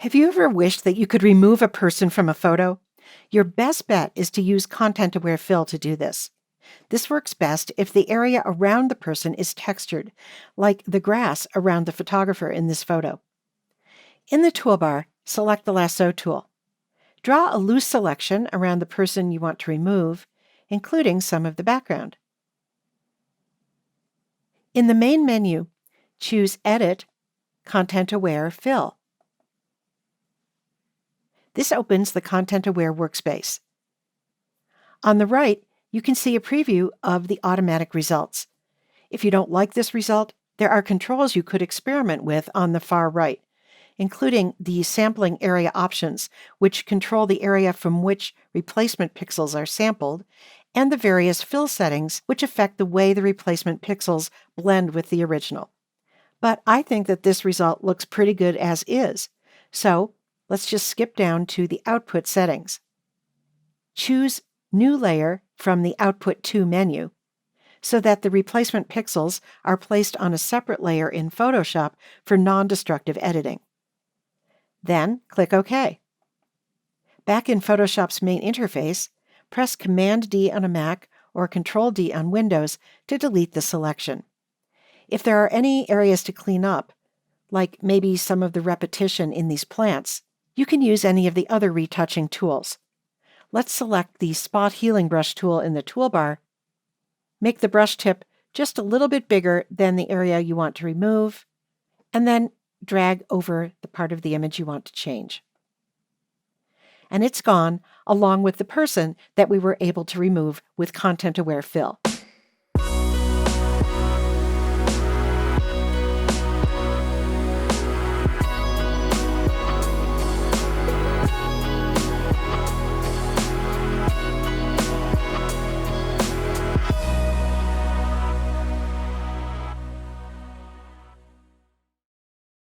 Have you ever wished that you could remove a person from a photo? Your best bet is to use ContentAware Fill to do this. This works best if the area around the person is textured, like the grass around the photographer in this photo. In the toolbar, select the lasso tool. Draw a loose selection around the person you want to remove, including some of the background. In the main menu, choose Edit, ContentAware Fill. This opens the ContentAware workspace. On the right, you can see a preview of the automatic results. If you don't like this result, there are controls you could experiment with on the far right, including the sampling area options, which control the area from which replacement pixels are sampled, and the various fill settings, which affect the way the replacement pixels blend with the original. But I think that this result looks pretty good as is, so let's just skip down to the output settings. Choose New Layer from the Output To menu so that the replacement pixels are placed on a separate layer in Photoshop for non-destructive editing. Then click OK. Back in Photoshop's main interface, press Command-D on a Mac or Control-D on Windows to delete the selection. If there are any areas to clean up, like maybe some of the repetition in these plants, you can use any of the other retouching tools. Let's select the Spot Healing Brush tool in the toolbar. Make the brush tip just a little bit bigger than the area you want to remove, and then drag over the part of the image you want to change. And it's gone, along with the person that we were able to remove with ContentAware Fill.